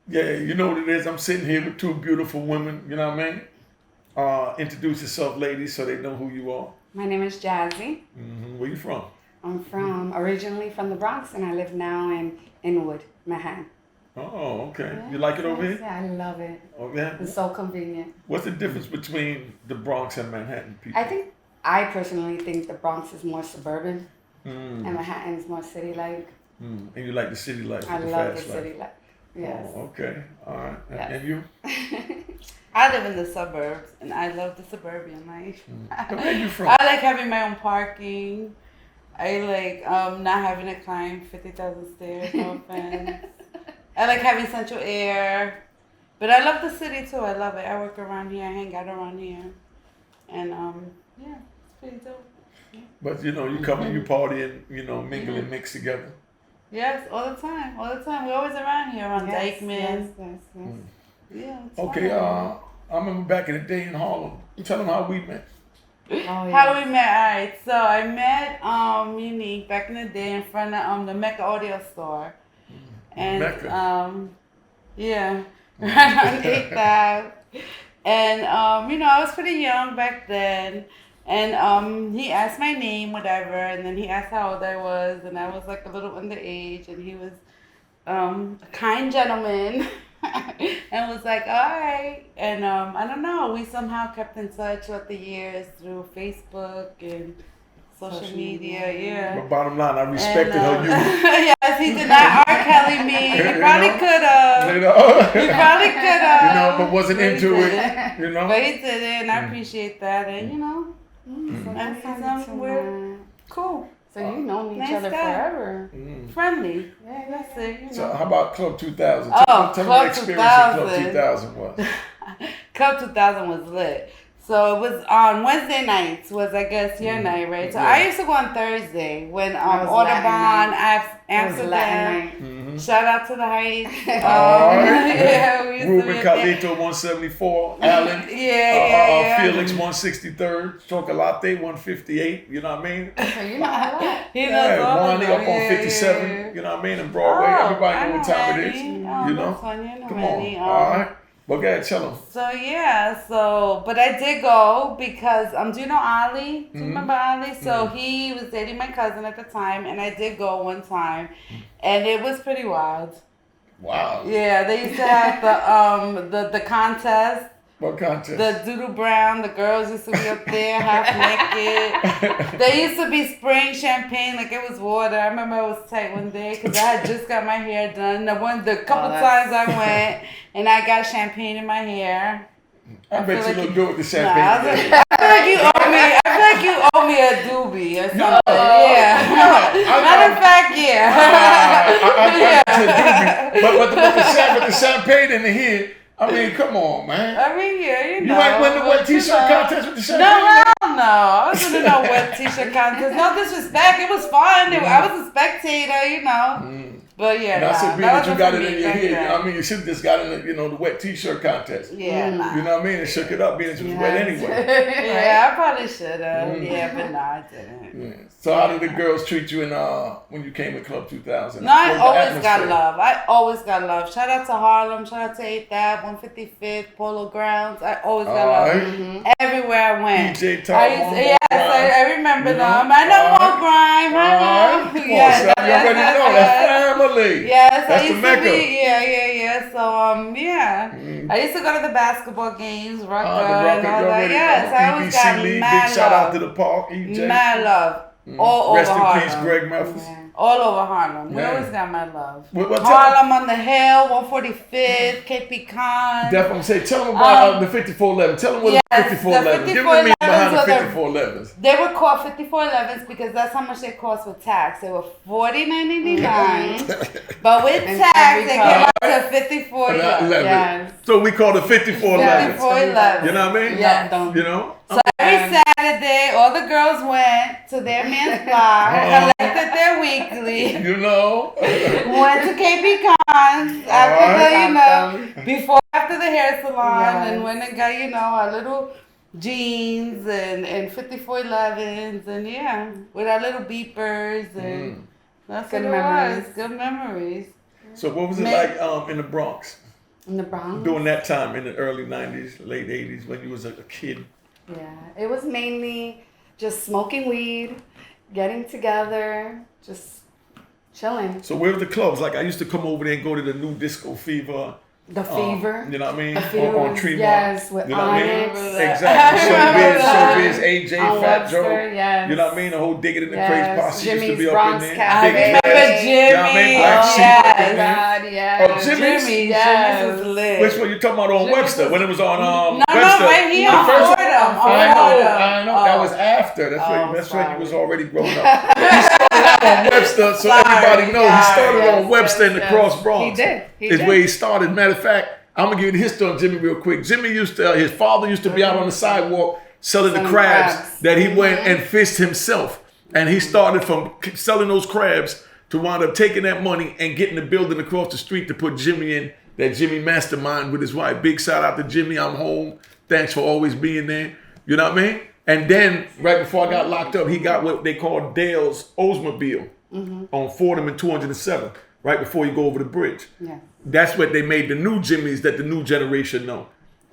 Yeah, you know what it is. I'm sitting here with two beautiful women. You know what I mean? Introduce yourself, ladies, so they know who you are. My name is Jazzy. Where you from? I'm from originally from the Bronx, and I live now in Inwood, Manhattan. Oh, okay. Yes, You like it over yes, here? yeah, I love it. Oh, yeah. It's so convenient. What's the difference between the Bronx and Manhattan people? I personally think the Bronx is more suburban, and Mm. Manhattan is more city-like. And you like the city life, I the love the fast life. city life. Yes. Oh, okay. All right. Yes. And you? I live in the suburbs, and I love the suburban life. Where you from? I like having my own parking. I like not having to climb 50,000 stairs. No offense. I like having central air, but I love the city too. I love it. I work around here. I hang out around here, and yeah, it's pretty dope. But you know, you come and you party and you know mingle and mix together. Yes, all the time, all the time. We're always around here, around Dykeman. Yes. Yeah. It's Okay. fun. I remember back in the day in Harlem. Tell them how we met. Oh, yes. How we met? Alright, so I met Unique back in the day in front of the Mecca audio store. And Mecca. yeah, right on 8th Ave. And I was pretty young back then. And he asked my name, whatever, and then he asked how old I was, and I was like a little underage, and he was a kind gentleman. And was like, all right. And I don't know, we somehow kept in touch throughout the years through Facebook and social media. Yeah. But bottom line, I respected her youth. Yes, he did not R. Kelly me. He probably could have. You know? He probably could have. You know, but wasn't But he into it. didn't. You know? But he did it, and I appreciate that. And So and that's he's how you we're two met. cool, So you've known each nice other guy. forever. friendly. Yeah, That's it. You So know. how about Club 2000? Oh, Tell me Club the experience at Club 2000. 2000 was. Club 2000 was lit. So it was on Wednesday nights was I guess your night, right? So Yeah. I used to go on Thursday when That was Audubon, Latin It was Amsterdam. Latin night. Shout out to the Heights. Alright. Yeah, we used to Ruben be there. Carlito 174, Allen. Yeah. Felix 163rd, Chocolate 158. You know what I mean? So you know a lot. He knows Yeah, all of Ronnie them. up on 57. Yeah. You know what I mean? And Broadway. Everybody I know what time it is. Randy. You know? That's fun. You know Come Randy. on. All right. But go ahead, tell them. So yeah, but I did go because do you know Ali? Do you remember Ali? So he was dating my cousin at the time, and I did go one time, and it was pretty wild. Wow. Yeah, they used to have the contest. What contest? The doodle brown, the girls used to be up there half naked. They used to be spraying champagne like it was water. I remember I was tight one day because I had just got my hair done. The couple times I went and I got champagne in my hair. I bet you like look good with the champagne. I feel like you owe me. I feel like you owe me a doobie or something. Yeah. Matter of fact, yeah. I got you a doobie. But the champagne in the head. I mean, come on, man. I mean, yeah, you know. You might win the wet but, t-shirt contest with the champagne. No, hell no. I was in no wet t-shirt contest. No disrespect. It was fun. I was a spectator, you know. But yeah, That's a beat that that you wasn't got for it me in your back head. then. I mean, you should have just got in the wet t-shirt contest. Yeah, nah. You know what I mean? And shook it up, being it was wet anyway. Yeah, I probably should have. Yeah, but no, I didn't. Yeah. So how did the girls treat you when you came to Club 2000? No, I What was the always got atmosphere? love. I always got love. Shout out to Harlem. Shout out to 8th Ave, 155th, Polo Grounds. I always got love. Everywhere I went. DJ Top I used, One, yes, I remember them. I know more grime. Come on, Yes, son. You already know. That's family. Yes, That's I the used Mecca. to be. Yeah. So yeah, I used to go to the basketball games, Rucker, and all that. Yes, I always BBC got League. mad Big shout out love. to the park, EJ. Mad love. All Rest over in Harlem. peace, Greg Memphis. All over Harlem. We Yeah. always got my love. Well, Harlem on the Hill, 145th, KP Con. Definitely say, tell them about the 5411. Tell them what yes, the 5411. the Give them the meaning behind the 5411s 5411s. They were called 5411s because that's how much they cost with tax. They were $49.99, but with And tax, every they color. came out to 5411. Yes. So we call it 5411. 5411. You know what I mean? Yeah. You know? So every Saturday, all the girls went to their man's bar, collected their weekly, You know? went to KP Cons after before after the hair salon, Yes. and went and got our little jeans and 5411s and with our little beepers and that's Good what it memories. was. Good memories. So what was it Man. like in the Bronx? In the Bronx? during that time in the early 90s, late 80s when you was a kid? Yeah, it was mainly just smoking weed, getting together, just chilling. So where were the clubs? Like I used to come over there and go to the new Disco Fever. The Fever. You know what I mean? The Fever On was- Tremont. yes, with you know what I mean? Onyx. Exactly. Showbiz, AJ, On Fat Webster, Joe. yes. You know what I mean? The whole Digging in the Yes. Craze posse used to Jimmy's be up Bronx in there. Cafe. Big Remember Cass. Jimmy? You know what I mean? Black Oh, Sheep yes. up in there. God, yes. Oh, Jimmy's? Jimmy's is lit. Which one you talking about on Jimmy's Webster? was- When it was on No, Webster? right here The on first one? Fordham. I know. That Oh. was after. That's Oh, when sorry. you was already grown up. He started out on Webster, so Sorry, everybody knows. He started yes, on Webster in the yes. Cross Bronx. He did. He Is did. where he started. Matter of fact, I'm gonna give you the history on Jimmy real quick. Jimmy used to, his father used to be out on the sidewalk selling the Selling crabs crabs. that he went and fished himself. And he started from selling those crabs to wind up taking that money and getting the building across the street to put Jimmy in, that Jimmy mastermind with his wife. Big shout out to Jimmy. I'm home. Thanks for always being there. You know what I mean? And then right before I got locked up, he got what they call Dale's Oldsmobile on Fordham and 207, right before you go over the bridge. Yeah. That's what they made the new Jimmys that the new generation know.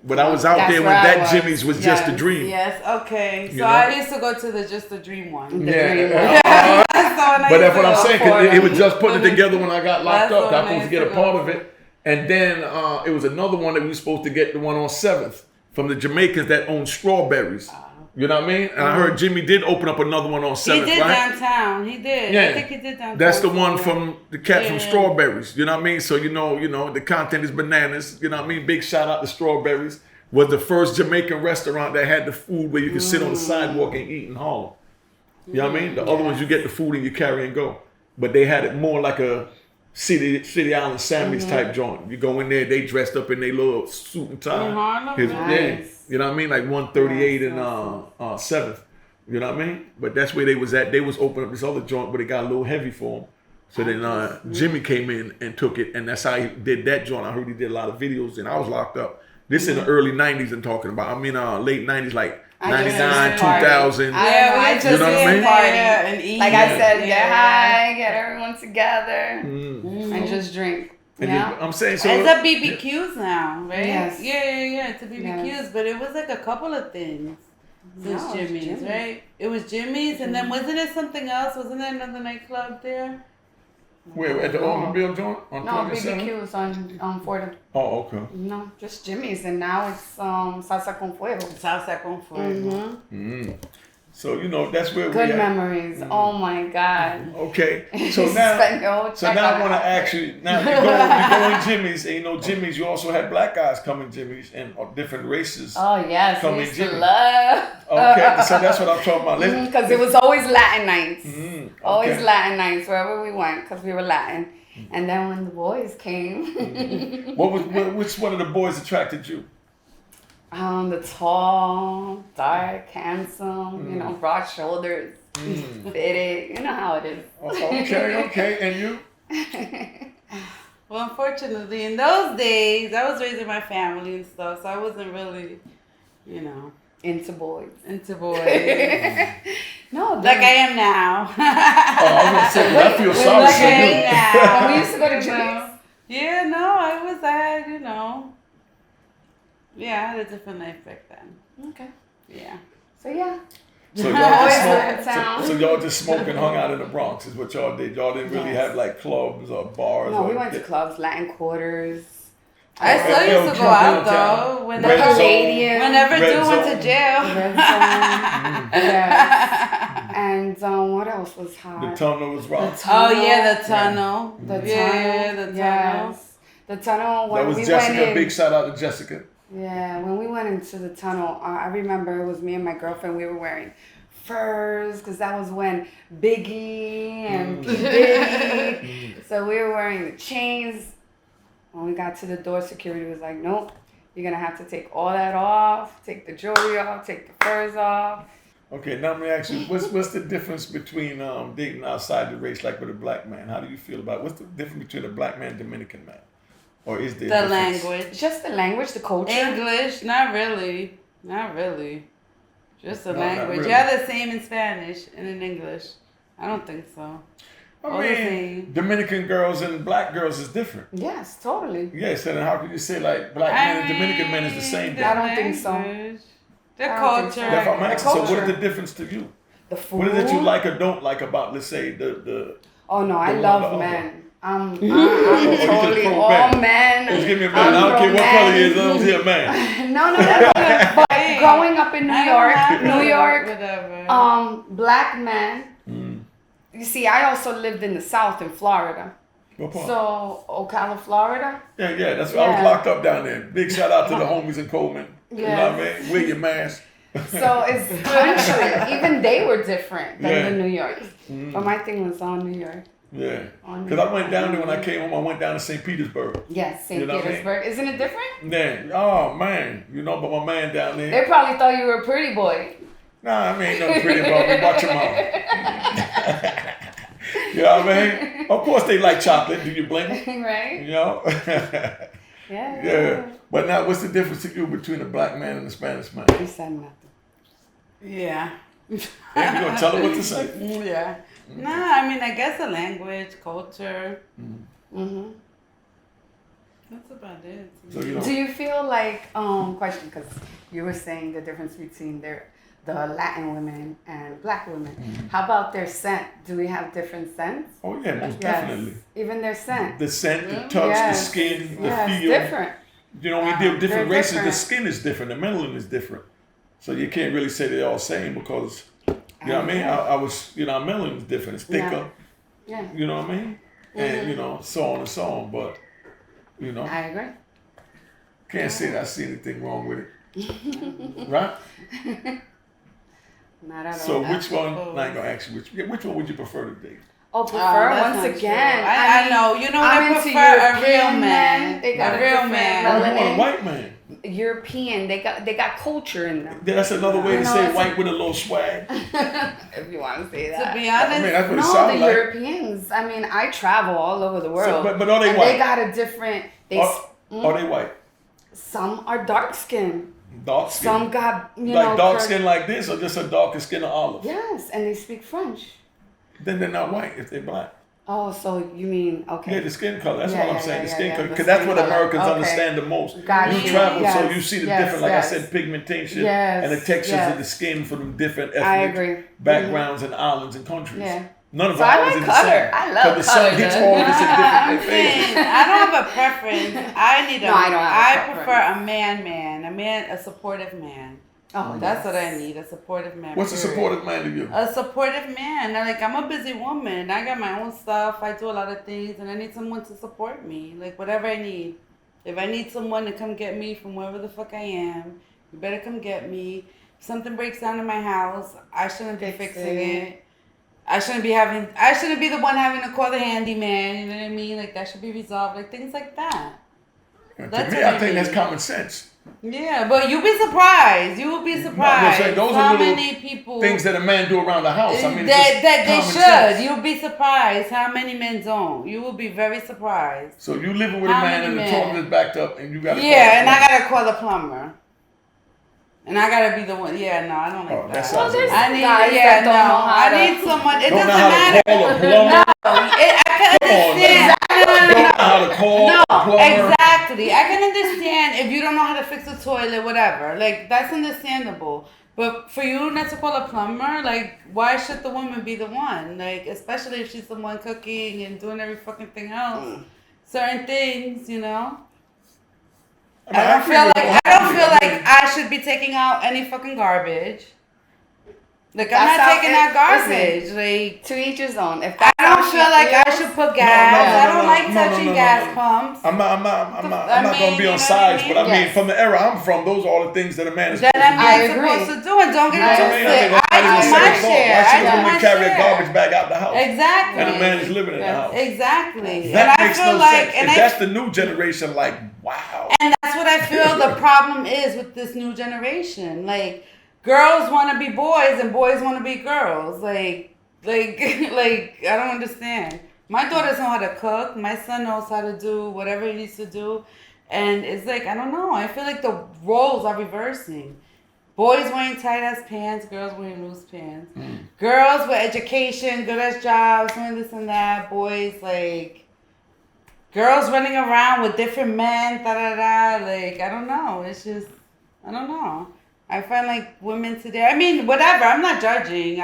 But I was out That's there when where I that was. Jimmy's was just a Yes. dream. Yes, okay. So You know? I used to go to the Just a Dream one. The dream. Yeah. That's the one I But used that's to what I'm go saying, for. because it was just putting it together when I got locked That's up. the I one I was supposed to get used a to part go of it. And then it was another one that we were supposed to get, the one on 7th, from the Jamaicans that own Strawberries. You know what I mean? And I heard Jimmy did open up another one on 7th, He did right? downtown. He did. Yeah. I think he did downtown. That's the one somewhere. from the cat from Yeah. Strawberries. You know what I mean? So you know, the content is bananas. You know what I mean? Big shout out to Strawberries. Was the first Jamaican restaurant that had the food where you could sit on the sidewalk and eat in Harlem. You know what I mean? The other ones you get the food and you carry and go. But they had it more like a City Island sandwich type joint. You go in there, they dressed up in their little suit and tie. In Harlem? Yeah, Nice. you know what I mean? Like 138 Yes, and 7th. You know what I mean? But that's where they was at. They was opening up this other joint, but it got a little heavy for them. So then Jimmy came in and took it, and that's how he did that joint. I heard he did a lot of videos, and I was locked up. This in the early 90s I'm talking about. I mean, late 90s, like I just 99, used to party. 2000. Yeah, we just You know what I did mean? party and eat. Like I said, get Yeah. high, get everyone together, Mm. and just drink. And Yeah. I'm saying, so It's a BBQs now, right? Yes. Yeah. It's a BBQs, Yes. but it was like a couple of things since No, it's Jimmy's, Jimmy's. right? It was Jimmy's, and then wasn't it something else? Wasn't there another nightclub there? where at the automobile joint on No, 27? BBQs on Fordham. Oh, okay. No, just Jimmy's, and now it's salsa con fuego. Salsa con fuego. So that's where Good we at. memories. Oh my God. Okay, so Spend now, your whole so check now on I want to outfit. ask you. Now you go in Jimmy's, and Jimmy's. You also had black guys coming Jimmy's and different races. Oh yes, Come we in used to Jimmy. love. Okay, so that's what I'm talking about. Let's- Because it was always Latin nights. Always okay. Latin nights wherever we went because we were Latin. And then when the boys came, Which one of the boys attracted you? the tall, dark, handsome, broad shoulders, fitted. You know how it is. Okay, and you? Well, unfortunately, in those days, I was raising my family and stuff, so I wasn't really, Into boys. into boys No, like I am now. Oh, I was gonna say, I feel sorry like for I am you. now. When we used to go to You Jimmy's. know? Yeah, no, I had a different life back then. Okay. Yeah. So yeah. So Always y'all in just town. so y'all just smoked and hung out in the Bronx is what y'all did. Y'all didn't really Yes. have like clubs or bars. No, or we went to clubs, Latin Quarters. I still Yo, used to go Trump out Town. though. The Whenever, Palladium. whenever Red Dude went Zone. to jail. Red Zone. Yes. And what else was hot? The tunnel was rock. Oh yeah, the tunnel. The tunnel. Yeah, the tunnel. Yes. The tunnel when That was we Jessica. went in. Big shout out to Jessica. Yeah, when we went into the tunnel, I remember it was me and my girlfriend. We were wearing furs because that was when Biggie and P. Diddy. So we were wearing the chains. When we got to the door, security was like, "Nope, you're gonna have to take all that off. Take the jewelry off. Take the furs off." Okay, now let me ask you, what's the difference between dating outside the race, like with a black man? How do you feel about what's the difference between a black man and Dominican man? Or is there The a difference? language. Just the language, the culture. English, not really. Not really. Just the No, not language. really. You're the same in Spanish and in English. I don't think so. All the same. Dominican girls and black girls is different. Yes, totally. Yes, so then how can you say like black men and Dominican men is the same thing? I don't think so. The culture. That's what I'm asking. So what is the difference to you? The food. What is it you like or don't like about, let's say, the Oh no, I love men. I'm just totally pro all man. men. Just give me a man. I don't care what color he is, as long as he's a man. No. But growing up in New York, whatever. Black men. You see, I also lived in the South in Florida. What part? So Ocala, Florida. Yeah, that's why I was locked up down there. Big shout out to the homies in Coleman. You know what I mean? Wear your mask. So it's country. Even they were different than the New York. But my thing was on New York. Yeah. Because I went down there when I came home. I went down to St. Petersburg. Yes, St. You know Petersburg. what I mean? Isn't it different? Man, oh man. You know, but my man down there. They probably thought you were a pretty boy. Nah, I mean, ain't nothing pretty about me. Watch your mouth. You know what I mean? Of course they like chocolate. Do you blame them? Right? You know? Yeah. But now, what's the difference to you between a black man and a Spanish man? You said nothing. Yeah. Hey, you gonna tell them what to say? Yeah. Nah, I mean, I guess the language, culture. Mm-hmm. That's about it. So, you know, Do you feel like, question, because you were saying the difference between the Latin women and black women. How about their scent? Do we have different scents? Oh yeah, most definitely. Even their scent. The scent, the touch, the skin, the feel. It's different. You know, when you deal with different They're races, different. the skin is different, the melanin is different. So you can't really say they're all same because, you know what I mean? I was, you know, our melanin is different. It's thicker. Yeah. You know what I mean? And, you know, so on and so on. But, you know, I agree. can't say that I see anything wrong with it. Right? Not at all. So which one, I ain't gonna ask you, which one would you prefer to date? Oh, prefer that's once not again. true. I know. You know what I I'm into prefer? A real European man. They got A real different man. I want a melanin. white man. European. They got culture in them. That's another way I to know, say it's white with a little swag. If you want to say that. To be I honest, mean, that's what it No, sounds the like. Europeans. I mean, I travel all over the world. So, but are they and white? They got a different. Are they white? Some are dark skinned. Dark skin? Some got like dark skin like this or just a darker skin of olive? Yes, and they speak French. Then they're not white if they're black. Oh, so you mean okay? Yeah, the skin color. That's Yeah, what I'm yeah, saying. yeah, The skin yeah, color, the because that's skin what color. Americans Okay. understand the most. Got you you. travel, so Yes, you see the yes, different, like yes. I said, pigmentation Yes, and the textures yes. of the skin from different I ethnic agree. backgrounds and islands and countries. Yeah. None of So ours I like is the color. same. I love Because the sun color, hits then. all of us in I'm different phases. saying, I don't have a preference. I need a. No, I don't have a prefer a man, a supportive man. Oh, That's what I need, a supportive man. What's a period. supportive man to you? A supportive man. Like, I'm a busy woman. I got my own stuff. I do a lot of things, and I need someone to support me. Like, whatever I need. If I need someone to come get me from wherever the fuck I am, you better come get me. If something breaks down in my house, I shouldn't be fixing it. I shouldn't be the one having to call the handyman. You know what I mean? Like, that should be resolved. Like, things like that. To That's me, what I think mean. that's common sense. Yeah, but you'll be surprised. You will be surprised. saying those how are little many people Things that a man do around the house. I mean, it's that just they common should. sense. You'll be surprised how many men don't. You will be very surprised. So you living with How a man many and the men? toilet is backed up and you got to Yeah, and I gotta call the plumber. And I gotta be the one. Yeah, no, I don't like Oh, that that. sounds there's I need, guys yeah, that don't no. know how I to- need someone. It don't know doesn't how to matter. call a plumber. I can Come on, understand. man. Don't know how to call a plumber. Exactly. I can understand if you don't know how to fix a toilet, whatever. Like, that's understandable. But for you not to call a plumber, like, why should the woman be the one? Like, especially if she's the one cooking and doing every fucking thing else. Certain things, you know? I don't feel like I should be taking out any fucking garbage. Like, I'm That's not how taking it- out garbage. listen, Like, To each his own. If I that's how don't she feel like I feels- should put gas. I don't like no, touching no, gas no. pumps. I'm not I going to mean, be you on know sides, what I but I mean? mean, Yes. from the era I'm from, those are all the things that a man is That supposed to I'm do. not agree. supposed to do, and don't get You know it what I mean? I think twisted. I that's do what my it's for. share. Why I should do a my woman carry a share. garbage bag out the house? Exactly. And a man is living in the house. Exactly. That and I makes feel no like, sense. and If I, that's the new generation, like, wow. and that's what I feel the problem is with this new generation. Like, girls want to be boys and boys want to be girls. Like, I don't understand. My daughters know how to cook. My son knows how to do whatever he needs to do. And it's like, I don't know. I feel like the roles are reversing. Boys wearing tight ass pants, girls wearing loose pants. Girls with education, good ass jobs, doing this and that. Boys like girls running around with different men, da da da. Like I don't know. It's just I don't know. I find like women today. I mean, whatever. I'm not judging.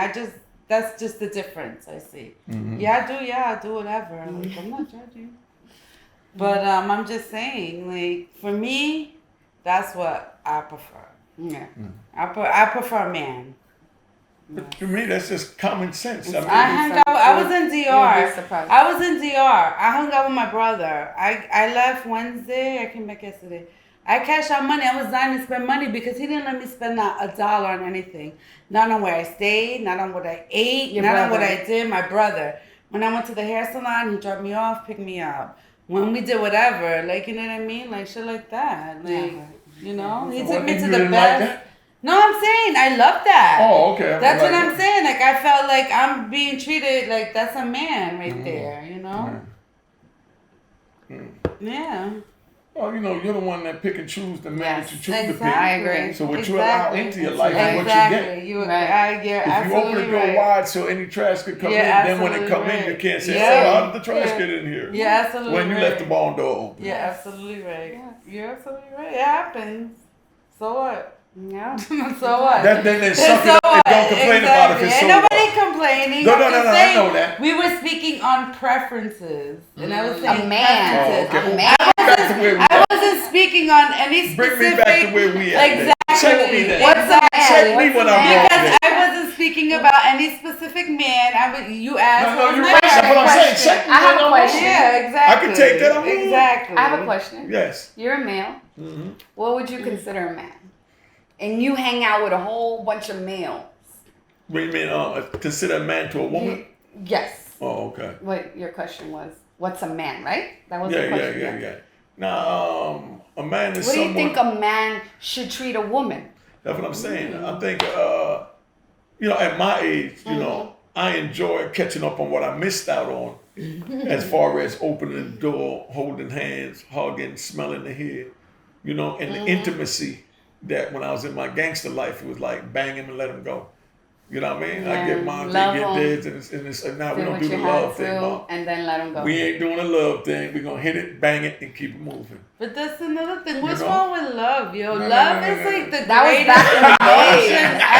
That's just the difference I see. Yeah, I do whatever. Like, I'm not judging. But I'm just saying, like for me, that's what I prefer. Yeah, I prefer a man. But to me, that's just common sense. I mean, I was in DR. I was in DR. I hung out with my brother. I left Wednesday. I came back yesterday. I cashed out money. I was dying to spend money because he didn't let me spend not $1 on anything. Not on where I stayed, not on what I ate, on what I did. My brother. When I went to the hair salon, he dropped me off, picked me up. When we did whatever, like, you know what I mean? Like, shit like that. Like, you know? He took me to the best. Like no, I'm saying I love that. Oh, okay. That's what I'm saying. Like, I felt like I'm being treated like that's a man right there, you know? Yeah. Well, you know, you're the one that pick and choose the man that you choose to pick. I agree. So what you allow into your life is what you get. If you open the door wide so any trash could come in, then when it come in, you can't say, oh, how did the trash get in here? Yeah, absolutely when you left the barn door open. Yeah, absolutely right. Yeah. You're absolutely right. It happens. So what? Yeah. So what? Then suck it up and don't complain about it. Ain't nobody complaining. No, I know that. We were speaking on preferences. And I was saying a man. Oh, okay. A man. I wasn't speaking on any specific. Bring me back to where we at. Exactly. Check me then. What's a man? Check me when I'm wrong. Because I wasn't speaking about any specific man. You asked. No, you're right. That's what I'm saying. Check me. I have a question. Yeah, exactly. I can take that. Exactly. I have a question. Yes. You're a male. What would you consider a man? And you hang out with a whole bunch of males. What do you mean? Consider a man to a woman? Yes. Oh, okay. What your question was? What's a man? Right? That was the question. Yeah. Now, a man is. What do you think a man should treat a woman? That's what I'm saying. I think, at my age, you know, I enjoy catching up on what I missed out on, as far as opening the door, holding hands, hugging, smelling the hair, you know, and the intimacy. That when I was in my gangster life, it was like bang him and let him go. You know what I mean? I get mine, they get theirs, and now we don't do the love thing, Mom. And then let him go. We ain't doing the love thing. We're going to hit it, bang it, and keep it moving. But that's another thing. What's wrong with love, yo? Love is like the that was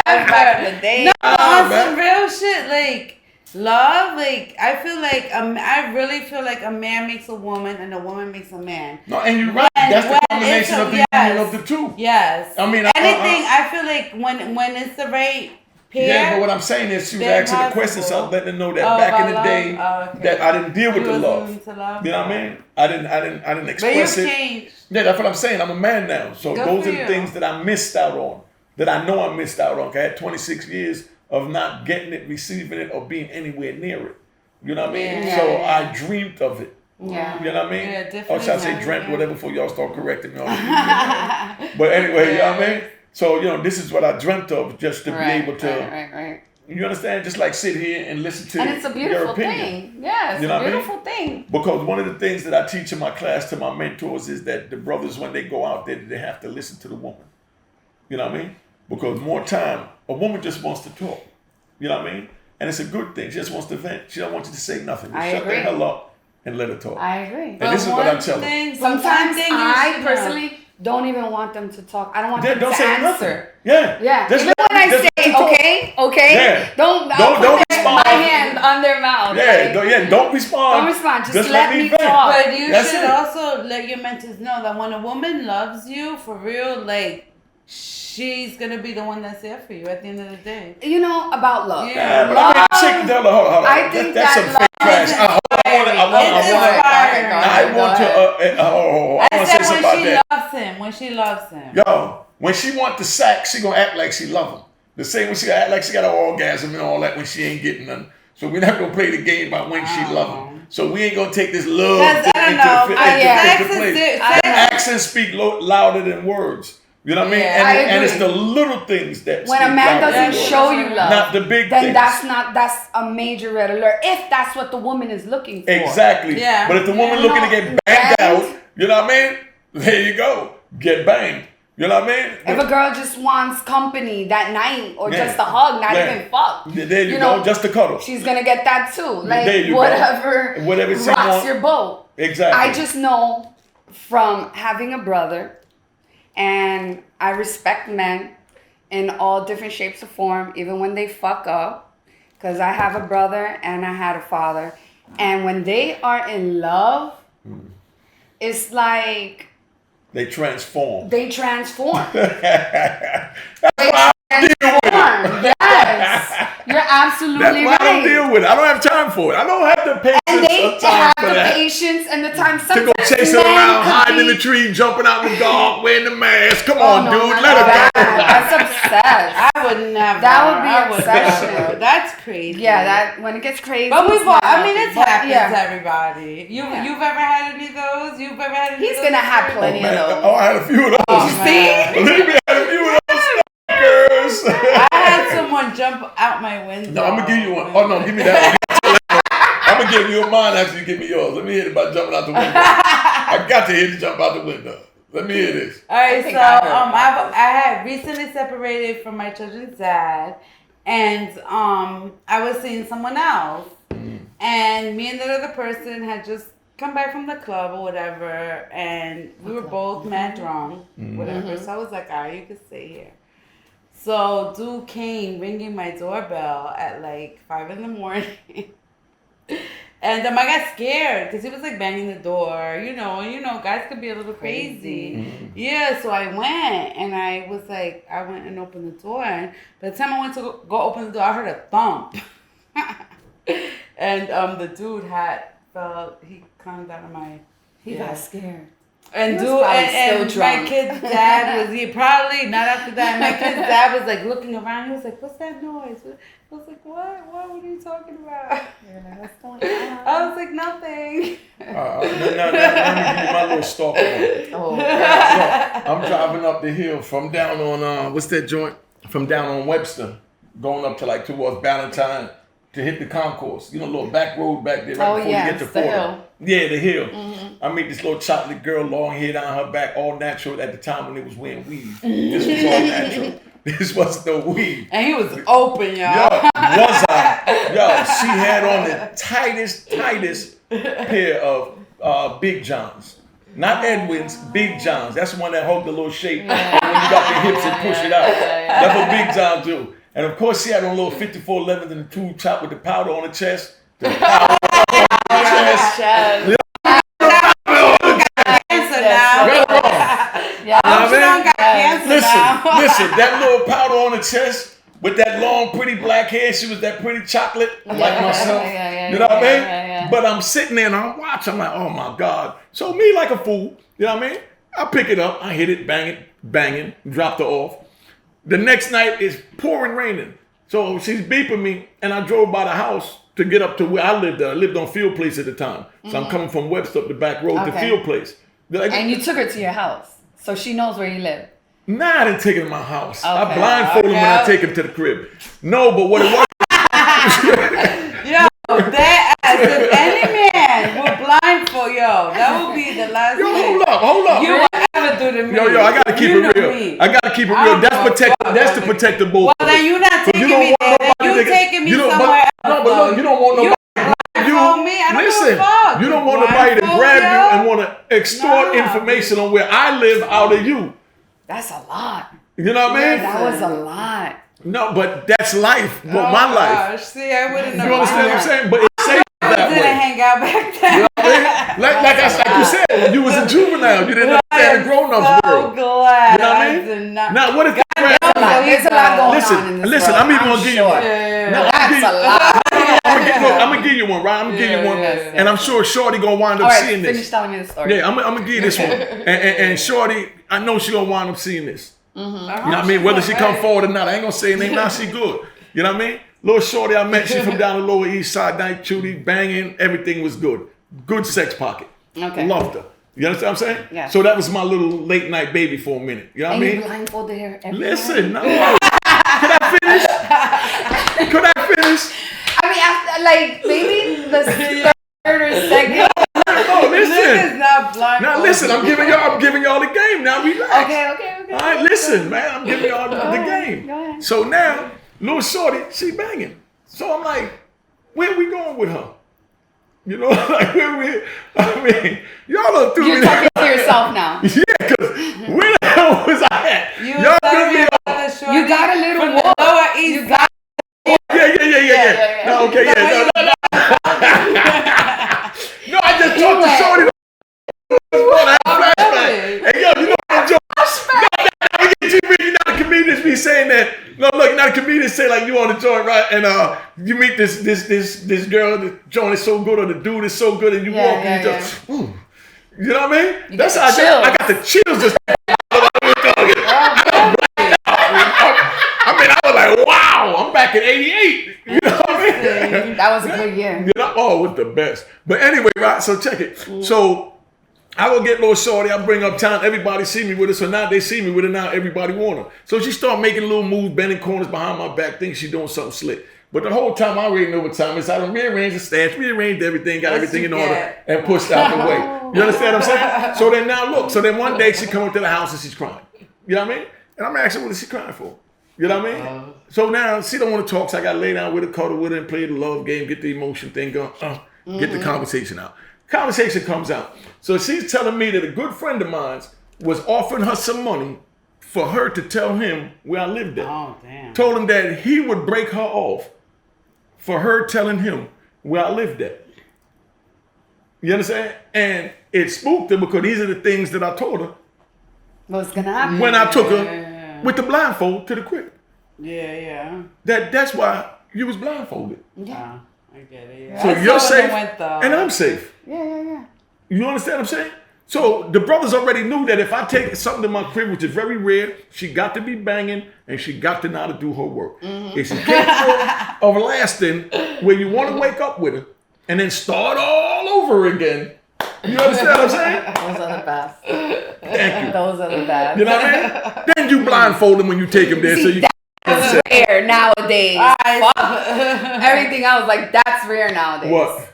back in the day. On some real shit, like love, like I really feel like a man makes a woman and a woman makes a man. No, and you're right. That's the combination of the union of the two. Yes. I mean, I feel like when it's the right pair. Yeah, but what I'm saying is she was asking the question, so I'm letting her know that back in the day that I didn't deal with the love. You know what I mean? I didn't express it. Changed. Yeah, that's what I'm saying. I'm a man now, so those are the things that I missed out on. That I know I missed out on. I had 26 years of not getting it, receiving it, or being anywhere near it. You know what I mean? Yeah. So I dreamed of it. Yeah. You know what I mean? Yeah, definitely. Or should I say dreamt, whatever, before y'all start correcting me on it. But anyway, you know what I mean? So, you know, this is what I dreamt of, just to be able to, right. You understand? Just like sit here and listen to and it's a beautiful your opinion. thing. Yeah, it's you know a beautiful thing. Because one of the things that I teach in my class to my mentors is that the brothers, when they go out there, they have to listen to the woman. You know what I mean? Because more time, a woman just wants to talk. You know what I mean? And it's a good thing. She just wants to vent. She don't want you to say nothing. Just shut the hell up and let her talk. I agree. And this is what I'm telling you. Sometimes I personally don't even want them to talk. I don't want them to answer. Nothing. Yeah. Just even when I say okay, yeah. don't respond. My hand on their mouth. Yeah, don't respond. Don't respond. Just let me talk. But you should also let your mentors know that when a woman loves you for real, like she's gonna be the one that's there for you at the end of the day. You know about love. Yeah, but love, I mean, hold on. I think that's some fake trash. I want to say something about that. When she loves him. Yo, when she want the sack, she gonna act like she love him. The same when she act like she got an orgasm and all that when she ain't getting none. So we're not gonna play the game about when she love him. So we ain't gonna take this love into place. Actions speak louder than words. You know what I mean? And it's the little things that when a man doesn't show you love, not the big then things. that's a major red alert. If that's what the woman is looking for. Exactly. Yeah. But if the woman looking to get banged out, you know what I mean? There you go. Get banged. You You know what I mean? If a girl just wants company that night or just a hug, not even fuck. There you go, just a cuddle. She's gonna get that too. Like whatever rocks your boat. Exactly. I just know from having a brother, and I respect men in all different shapes or form, even when they fuck up. Because I have a brother and I had a father. And when they are in love, it's like... They transform. They transform. Yes. You're absolutely right. That's why I don't deal with it. I don't have time for it. I don't have the patience and they or time have for the that. patience and the time to go chasing around, hiding in the tree, jumping out in the dark, wearing the mask. Come on, dude. Let it go. That's obsessed. I would never. That would be obsession. That's crazy. Yeah, that when it gets crazy. But we've all, I mean, it's happened to everybody. You've ever had any of those? You've ever had any He's of those? gonna have plenty of those. Oh, I had a few of those. See? Believe me, I had a few of those suckers. I had someone jump out my window. No, I'm gonna give you one. Oh no, give me that one. I'm gonna give you mine after you give me yours. Let me hear it about jumping out the window. I got to hear you jump out the window. Let me hear this. All right, so I had recently separated from my children's dad, and I was seeing someone else, and me and that other person had just come back from the club or whatever, and we were both mad drunk, whatever. So I was like, all right, you can stay here. So dude came ringing my doorbell at like 5 a.m. And I got scared because he was like banging the door. You know, guys could be a little crazy. Yeah, so I went and I went and opened the door. And by the time I went to go open the door, I heard a thump. And the dude he climbed out of my... He got scared. And my kid's dad was probably not after that. My kid's dad was like looking around. He was like, "What's that noise?" I was like, "What? What are you talking about?" What's going on? I was like, "Nothing." Now, let me give you my little stalker one. Oh, So, I'm driving up the hill from down on what's that joint? From down on Webster, going up to like towards Ballantyne to hit the concourse. You know, little back road back there right before you get to Florida. Hill. Yeah, the hill. I meet this little chocolate girl, long hair down her back, all natural at the time when they was wearing weave. This was all natural. This was no weave. And he was open, y'all. Yo, was I? Yo, she had on the tightest pair of Big Johns. Not Edwin's, Big Johns. That's the one that hold the little shape when you got the hips and push it out. That's what Big John do. And of course, she had on little 5411s and the tube top with the powder on the chest. The powder on the chest. Listen, that little powder on the chest with that long, pretty black hair. She was that pretty chocolate, like myself. You know what I mean? But I'm sitting there and I'm watching. I'm like, oh my God. So me like a fool. You know what I mean? I pick it up. I hit it, banging, dropped her off. The next night it's pouring raining. So she's beeping me and I drove by the house to get up to where I lived at. I lived on Field Place at the time. So I'm coming from Webster up the back road to Field Place. And you took her to your house. So she knows where you live. Nah, I didn't take her to my house. I blindfolded her when I take her to the crib. No, but what it was... Yo, that if any man would blindfold, that would be the last thing. Hold up. You would ever do to me. Yo, I gotta keep it real. I gotta keep it real. That's to protect the both. Well, then you're not taking me there. You taking me somewhere else. No, but look, you don't want nobody. Listen, you don't want nobody to grab you and want to extort information on where I live out of you. That's a lot. You know what I mean? That was a lot. No, but that's life. Well, my life. See, I wouldn't know. You understand what I'm saying? But it's safe that way. I didn't hang out back then. You know what I mean? Like you said, when you was a juvenile, you didn't understand the grown-ups world. Glad you know what I mean? Now, what if you grab there's a lot going on in this Listen, world. I'm even gonna give you one. That's a lot. I'm gonna give you one, right? I'm gonna give you one, and I'm sure Shorty gonna wind up seeing this. Finish telling me the story. Yeah, I'm gonna give you this one, and Shorty, I know she gonna wind up seeing this. You know what I mean? Whether she come forward or not, I ain't gonna say her name. Now she good. You know what I mean? Little Shorty I met, she from down the Lower East Side, night Judy, banging, everything was good. Good sex pocket. Okay. Loved her. You understand what I'm saying? Yeah. So that was my little late night baby for a minute. You know what I mean? And you blindfolded her every Listen, night? no. Could I finish? I mean, after, like, maybe the third or second. No, listen. y'all blind. Now listen, I'm giving y'all the game. Now relax. Okay. All right, listen, man. I'm giving y'all the game. Go ahead. So now, little shorty, she banging. So I'm like, where we going with her? You know, like y'all done threw me. You're talking to yourself now. Yeah, because where the hell was I at? Y'all threw me off. You got a little more. Lower East Side. Yeah. No, okay, yeah. No. No, I just talked to shorty. Hey, yo, you know what I'm you not a comedian be saying that. No, look, you're not a comedian say like you on the joint, right? And you meet this girl, the joint is so good, or the dude is so good, and you walk and you just, ooh. You know what I mean? That's how I got the chills. Just I was like, wow, I'm back in '88. You know what I mean? That was a good year. You know, it was the best. But anyway, right? So check it. So I will get little shorty. I bring up town. Everybody see me with her. So now they see me with her. Now everybody want her. So she start making little moves, bending corners behind my back, thinking she doing something slick. But the whole time I already know what time it's. I done rearranged the stash, rearranged everything, got everything in order, and pushed out the way. You understand what I'm saying? So then now look. So then one day she come up to the house and she's crying. You know what I mean? And I'm asking, what is she crying for? You know what I mean? So now she don't want to talk. So I got to lay down with her, cuddle with her, and play the love game, get the emotion thing going, get the conversation out. Conversation comes out. So she's telling me that a good friend of mine was offering her some money for her to tell him where I lived at. Oh, damn. Told him that he would break her off for her telling him where I lived at. You understand? And it spooked her because these are the things that I told her What's gonna happen? when I took her with the blindfold to the crib. Yeah. That's why you was blindfolded. Yeah. I get it. Yeah. So you're safe and I'm safe. Yeah. You understand what I'm saying? So the brothers already knew that if I take something to my crib, which is very rare, she got to be banging and she got to know how to do her work. If she's capable of lasting where you want to wake up with her and then start all over again. You understand what I'm saying? Those are the best. Thank you. Those are the best. You know what I mean? Then you blindfold them when you take them there. See, So you that's rare nowadays. Everything else, like, that's rare nowadays. What?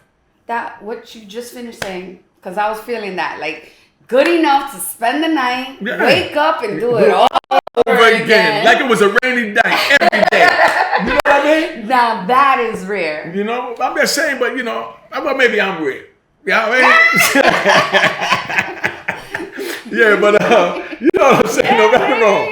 What you just finished saying, because I was feeling that, like, good enough to spend the night, wake up and do it all over again. Like it was a rainy day every day. You know what I mean? Now that is rare. You know, I'm just saying, but you know, well, maybe I'm rare. You know what I mean? Yeah, but you know what I'm saying? No matter wrong.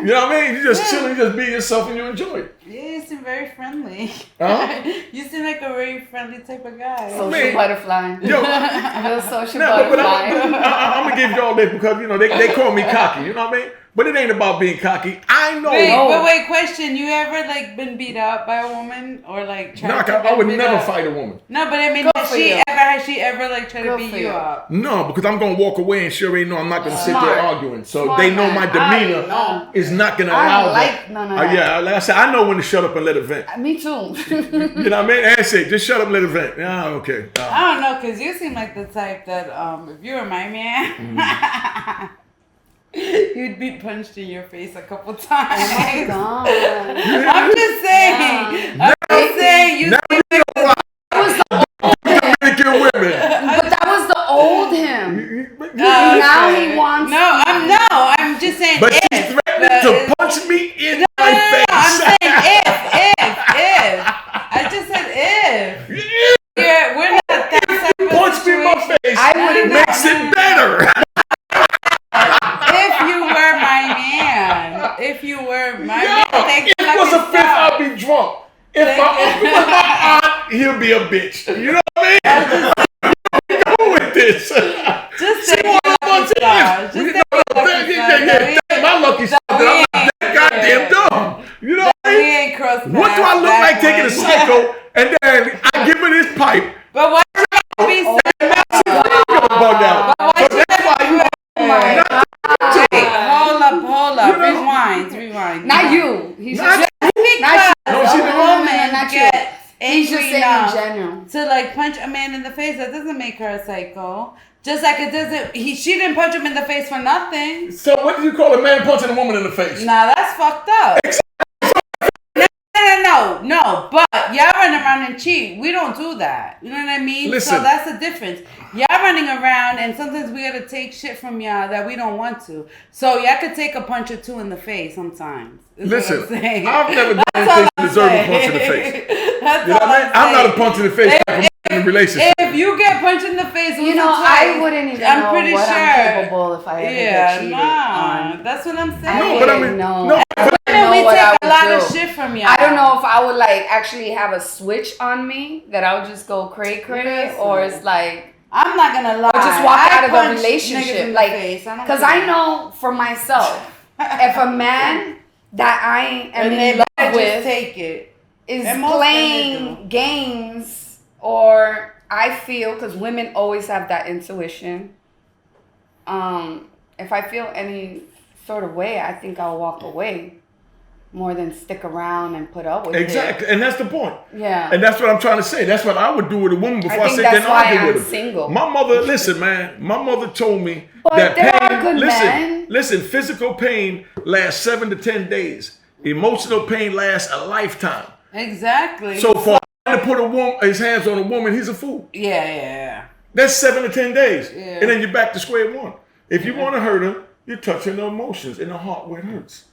You know what I mean? You just chilling, you just be yourself and you enjoy it. Yeah, you seem very friendly. Huh? You seem like a very friendly type of guy. Social butterfly. Yo, Real social but butterfly. I'm gonna give y'all this because you know they call me cocky. You know what I mean? But it ain't about being cocky. I know. Wait, question. You ever like been beat up by a woman or like tried to I would never up? fight a woman. No, but I mean, has she ever like tried to beat you up? No, because I'm gonna walk away and she already know I'm not gonna sit there arguing. So Smart they know man. my demeanor is not gonna allow that. No. Yeah, like I said, I know when to shut up and let it vent. Me too. You know what I mean? That's it. Just shut up and let it vent. Yeah, okay. I don't know, because you seem like the type that if you were my man, you'd be punched in your face a couple times. Oh my God. I'm just saying. Yeah. I'm just saying. You seem like Dominican Women. But that was the old him. Now he wants. I'm just saying. But she's threatening to punch me in my face. I'm saying if. I just said if. Yeah, we're not that type of Punch me in my face. I wouldn't makes it better. If you were my man, If it was a fifth, I'd be drunk. If it was my aunt, he'll be a bitch. You know what I mean? Go with this. Just take your lucky stars. My lucky star that I'm not that goddamn dumb. You know what I mean? What do I look like taking a psycho and then I give her this pipe? But why should I be so bug out? So that's why you Hold up. Rewind. Not you. He's Not just because a woman not gets angry saying enough in general. to like punch a man in the face. That doesn't make her a psycho. Just like it doesn't. She didn't punch him in the face for nothing. So what do you call a man punching a woman in the face? Nah, that's fucked up. No. But y'all running around and cheat. We don't do that. You know what I mean? Listen. So that's the difference. Y'all running around, and sometimes we gotta take shit from y'all that we don't want to. So y'all could take a punch or two in the face sometimes. Listen, what I'm saying. I've never done That's all anything to I'm deserve a saying. punch in the face. That's You know all what I mean? I'm not a saying. punch in the face type of in a relationship. If you get punched in the face, You know, I wouldn't even know what I'm capable if I ever get cheated on. That's what I'm saying. No, but I mean, know. no, but Women, we what I take a would lot do. of shit from y'all. I don't know if I would like actually have a switch on me that I would just go cray cray, or it's like I'm not gonna lie. or just walk out of the punch niggas relationship, in the like face. because I know for myself, if a man that I am in love just with take it. is And most playing women do. games, or I feel because women always have that intuition. If I feel any sort of way, I think I'll walk away more than stick around and put up with it. exactly, and that's the point. Yeah. And that's what I'm trying to say. That's what I would do with a woman before I, think sit there that's and why argue I'm with her. single. My mother, listen, man. My mother told me But that there pain. are good men. Listen. Physical pain lasts 7 to 10 days. Emotional pain lasts a lifetime. Exactly. So for a man to put his hands on a woman, he's a fool. Yeah. That's 7 to 10 days, Yeah. and then you're back to square one. If you want to hurt her, you're touching the emotions in the heart where it hurts.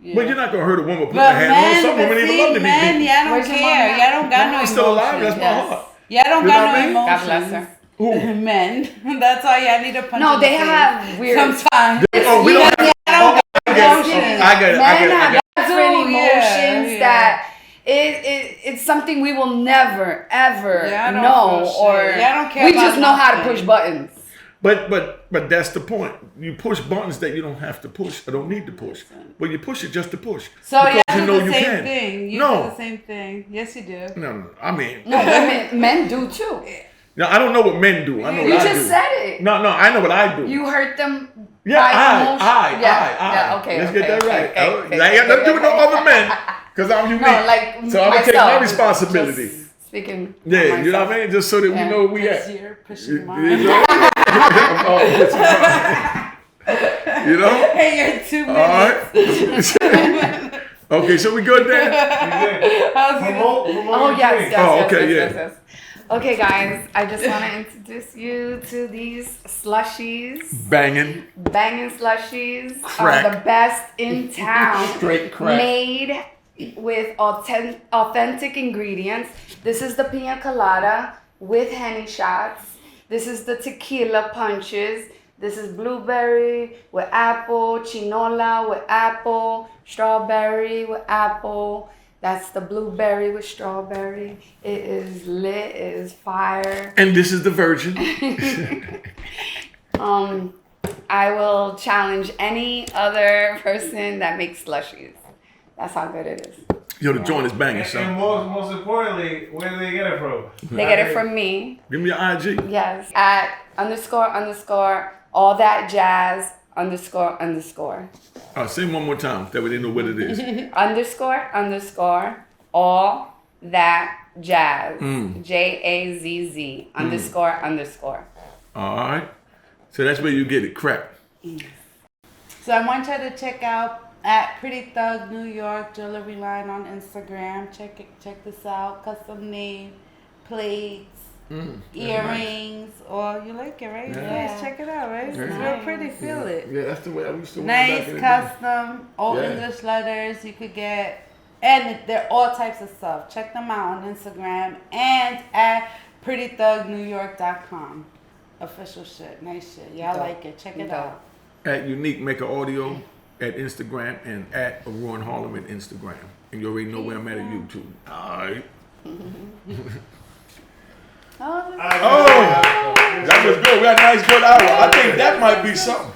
Yeah. But you're not gonna hurt a woman putting But her hands on. Some men, women but even love to see, be men, beaten. y'all don't Where's your care. mom Y'all don't got My no mom's still alive. emotions. That's Yes. my heart. Y'all don't You know got what I no mean? emotions. God bless her. Who? Men. That's why y'all need a punch No, in they the face. have weird. Sometimes. Oh, we don't have. don't I got get emotions. it. I get it. Men have different Oh, yeah, emotions yeah. that it's something we will never ever Yeah, I don't know, feel or shit. Yeah, I don't care we about just know how to nothing. push buttons. But that's the point. You push buttons that you don't have to push or don't need to push. But you push it just to push. So because y'all you do know the you same can. thing. You No. do the same thing. Yes, you do. No. I mean, No, men do too. no, I don't know what men do. I know You what I just do. said it. No, I know what I do. You hurt them. Yeah, by I. emotion. Yeah, okay. Let's okay, get that okay, right. okay, Oh, okay, I ain't got nothing to do with no okay. other men, because I'm unique. No, like so I'm gonna take myself, my responsibility. just Speaking. Yeah, you know what I mean? Just so that we Yeah. know where we at. Because you're pushing You mine. know? Oh, pushing mine. You know? Hey, you're 2 All minutes. right. Okay, so we good then? Oh yes. Oh, okay, yes. Okay, guys, I just want to introduce you to these slushies. Banging. Banging slushies Crack. are the best in town. Straight crack. Made with authentic ingredients. This is the pina colada with Henny shots. This is the tequila punches. This is blueberry with apple, chinola with apple, strawberry with apple. That's the blueberry with strawberry. It is lit, it is fire. And this is the virgin. I will challenge any other person that makes slushies. That's how good it is. Yo, the joint is banging, And son. most importantly, where do they get it from? They get it from me. Give me your IG. Yes. At __ all that jazz __ Say it one more time. That way they know what it is. __ all that jazz. JAZZ __ All right. So that's where you get it. Crack. So I want y'all to check out at Pretty Thug New York jewelry line on Instagram. Check this out. Custom name, plates, earrings. Or you like it, right? Yeah. Yes, check it out, right? It's Yeah. real pretty. Feel it. Yeah, that's the way I used to wear back Nice in the day. custom old Yeah. English letters you could get, and they're all types of stuff. Check them out on Instagram and at prettythugnewyork.com. Official shit, nice shit. Y'all Dope. like it? Check it Dope. out. At Unique Mecca Audio at Instagram and at Ron Harlem at Instagram. And you already know where I'm at YouTube. All right. Oh, Oh, that was good. We had a nice good hour. I think that might be something.